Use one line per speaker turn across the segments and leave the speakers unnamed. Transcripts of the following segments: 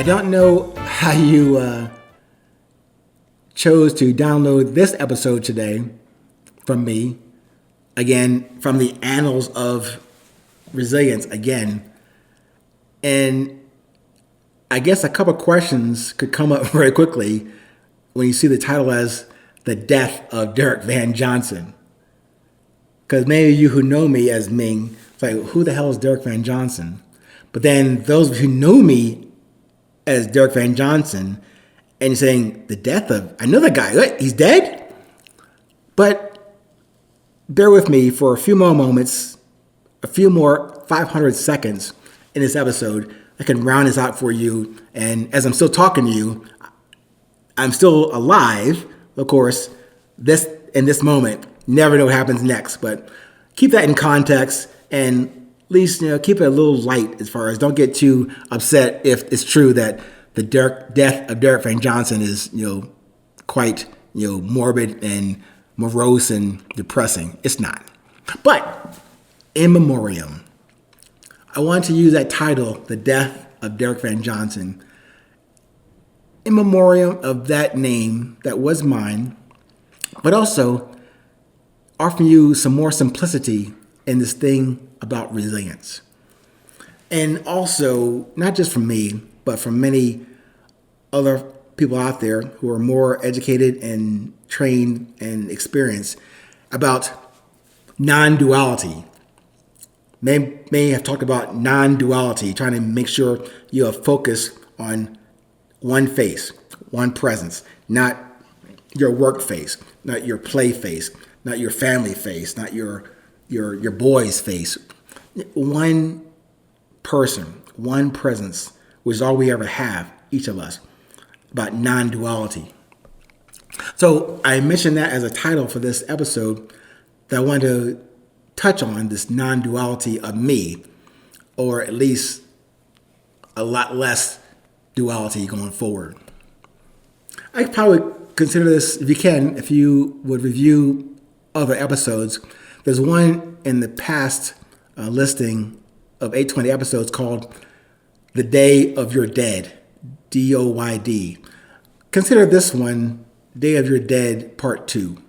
don't know how you chose to download this episode today from me. Again, from the annals of resilience again. And I guess a couple questions could come up very quickly when you see the title as The Death of Derek Van Johnson. Because many of you who know me as Ming, it's like, who the hell is Derek Van Johnson? But then those who know me as Derek Van Johnson, and you're saying, the death of, I know that guy, what? He's dead? But bear with me for a few more moments, a few more 500 seconds in this episode. I can round this out for you. And as I'm still talking to you, I'm still alive, of course, in this moment. Never know what happens next, but keep that in context and at least, keep it a little light as far as don't get too upset if it's true that the death of Derek Van Johnson is, quite, morbid and morose and depressing. It's not. But in memoriam, I want to use that title, The Death of Derek Van Johnson, in memoriam of that name that was mine, but also offer you some more simplicity in this thing about resilience. And also, not just from me, but from many other people out there who are more educated and trained and experienced about non-duality. May have talked about non-duality, trying to make sure you have focus on one face, one presence, not your work face, not your play face, not your family face, not your boy's face. One person, one presence, which is all we ever have, each of us, about non-duality. So I mentioned that as a title for this episode, that I wanted to touch on this non-duality of me, or at least a lot less duality going forward. I could probably consider this, if you would review other episodes. There's one in the past listing of 820 episodes called The Day of Your Dead, DOYD. Consider this one, Day of Your Dead Part 2.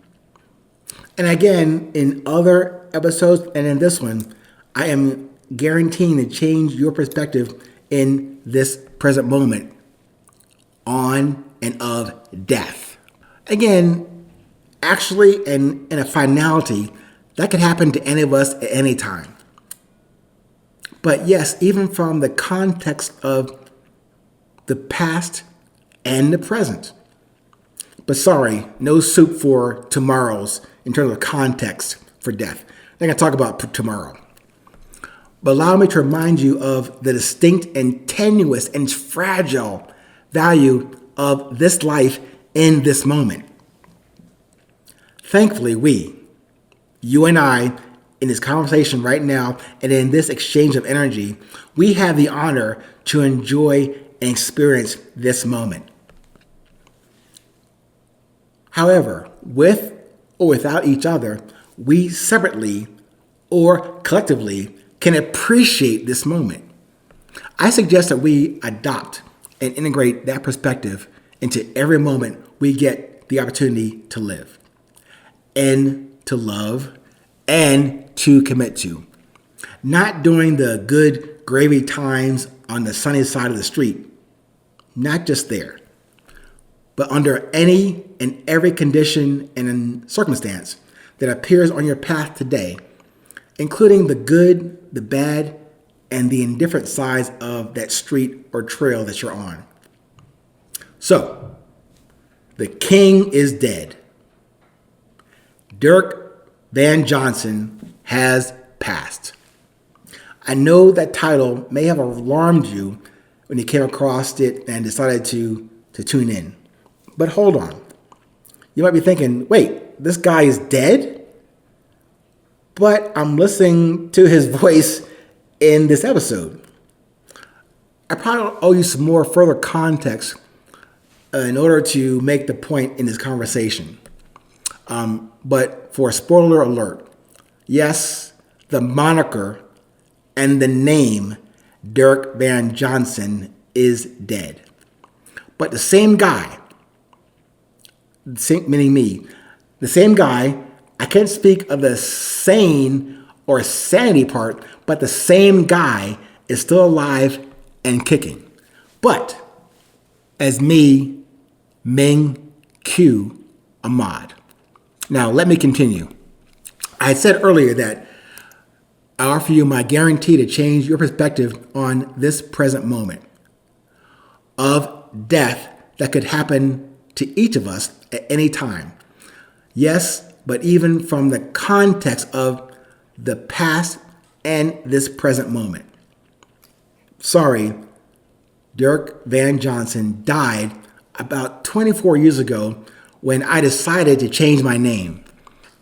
And again, in other episodes and in this one, I am guaranteeing to change your perspective in this present moment on and of death. Again, actually, and in a finality, that could happen to any of us at any time. But yes, even from the context of the past and the present. But sorry, no soup for tomorrows in terms of context for death. I'm going to talk about tomorrow. But allow me to remind you of the distinct and tenuous and fragile value of this life in this moment. Thankfully, you and I, in this conversation right now and in this exchange of energy, we have the honor to enjoy and experience this moment. However, with or without each other, we separately or collectively can appreciate this moment. I suggest that we adopt and integrate that perspective into every moment we get the opportunity to live and to love and to commit to. Not during the good gravy times on the sunny side of the street, not just there, but under any and every condition and circumstance that appears on your path today, including the good, the bad, and the indifferent sides of that street or trail that you're on. So, the king is dead. Derek Van Johnson has passed. I know that title may have alarmed you when you came across it and decided to tune in. But hold on. You might be thinking, wait, this guy is dead? But I'm listening to his voice in this episode. I probably owe you some more further context in order to make the point in this conversation. But for a spoiler alert, yes, the moniker and the name Derek Van Johnson is dead. But the same guy, meaning me, the same guy, I can't speak of the sane or sanity part, but the same guy is still alive and kicking. But as me, Ming, Q, Ahmad. Now, let me continue. I had said earlier that I offer you my guarantee to change your perspective on this present moment of death that could happen to each of us at any time. Yes, but even from the context of the past and this present moment. Sorry, Dirk Van Johnson died about 24 years ago when I decided to change my name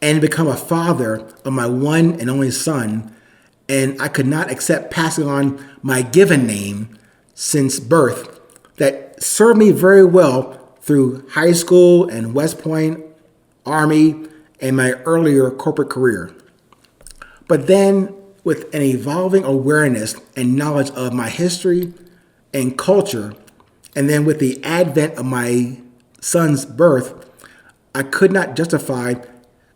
and become a father of my one and only son, and I could not accept passing on my given name since birth that served me very well through high school and West Point, Army, and my earlier corporate career. But then, with an evolving awareness and knowledge of my history and culture, and then with the advent of my son's birth, I could not justify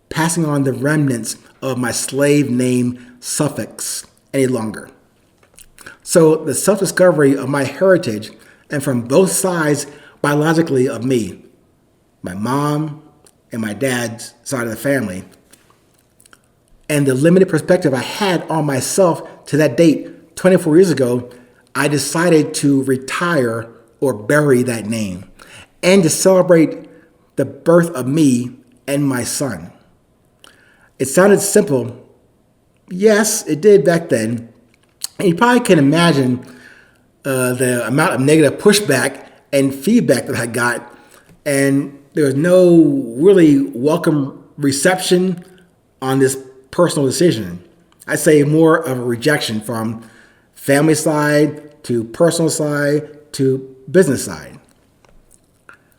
passing on the remnants of my slave name suffix any longer. So the self-discovery of my heritage, and from both sides biologically of me, my mom and my dad's side of the family, and the limited perspective I had on myself to that date 24 years ago, I decided to retire or bury that name and to celebrate the birth of me and my son. It sounded simple. Yes, it did back then. And you probably can imagine the amount of negative pushback and feedback that I got. And there was no really welcome reception on this personal decision. I'd say more of a rejection from family side to personal side to business side.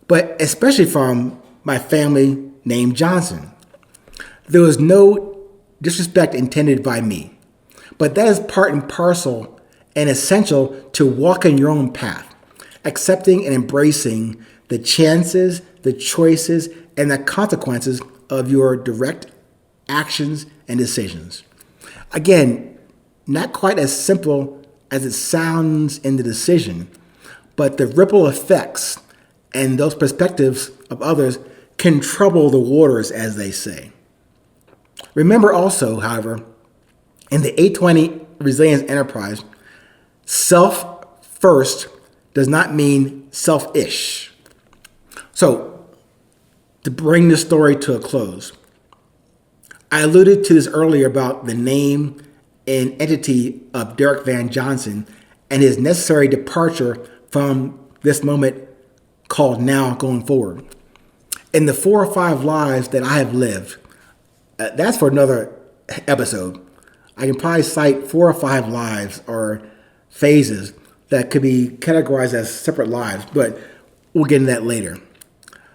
But especially from my family named Johnson. There was no disrespect intended by me, but that is part and parcel and essential to walking your own path, accepting and embracing the chances, the choices, and the consequences of your direct actions and decisions. Again, not quite as simple as it sounds in the decision, but the ripple effects and those perspectives of others can trouble the waters, as they say. Remember also, however, in the 820 Resilience Enterprise, self first does not mean selfish. So, to bring this story to a close, I alluded to this earlier about the name and entity of Dirk Van Johnson and his necessary departure from this moment called now going forward. In the 4 or 5 lives that I have lived, that's for another episode. I can probably cite 4 or 5 lives or phases that could be categorized as separate lives, but we'll get into that later.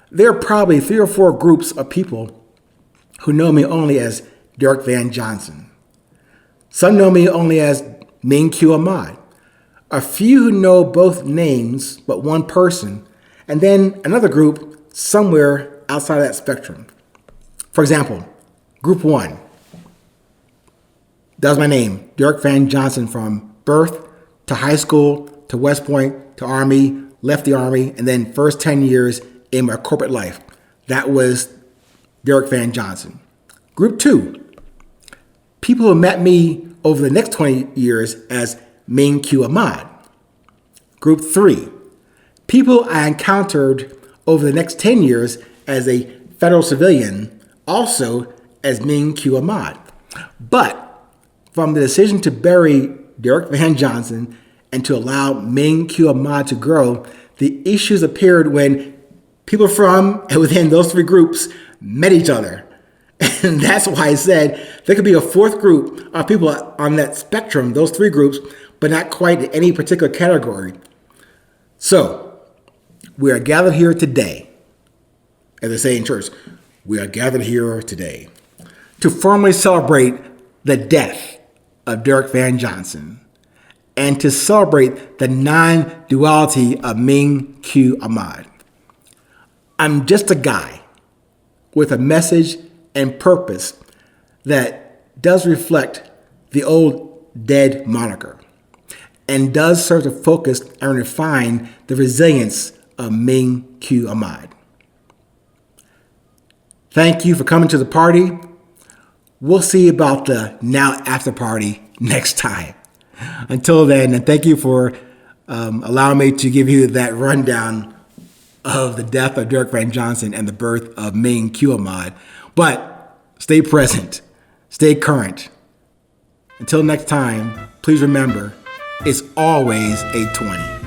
There are probably 3 or 4 groups of people who know me only as Dirk Van Johnson. Some know me only as Ming Q Ahmad. A few who know both names but one person, and then another group somewhere outside of that spectrum. For example, Group 1. That was my name, Dirk Van Johnson, from birth to high school to West Point to Army, left the Army, and then first 10 years in my corporate life. That was Dirk Van Johnson. Group 2. People who met me over the next 20 years as Ming Q Ahmad. Group 3. People I encountered over the next 10 years as a federal civilian, also as Ming Q Ahmad. But from the decision to bury Dirk Van Johnson and to allow Ming Q Ahmad to grow, the issues appeared when people from and within those 3 groups met each other. And that's why I said there could be a 4th group of people on that spectrum, those 3 groups, but not quite in any particular category. So, we are gathered here today, as they say in church, we are gathered here today to formally celebrate the death of Dirk Van Johnson and to celebrate the non-duality of Ming Q Ahmad. I'm just a guy with a message and purpose that does reflect the old dead moniker and does serve to focus and refine the resilience of Ming Q Ahmad. Thank you for coming to the party. We'll see about the now after party next time. Until then, and thank you for allowing me to give you that rundown of the death of Dirk Van Johnson and the birth of Ming Q Ahmad. But stay present, stay current. Until next time, please remember, it's always 820.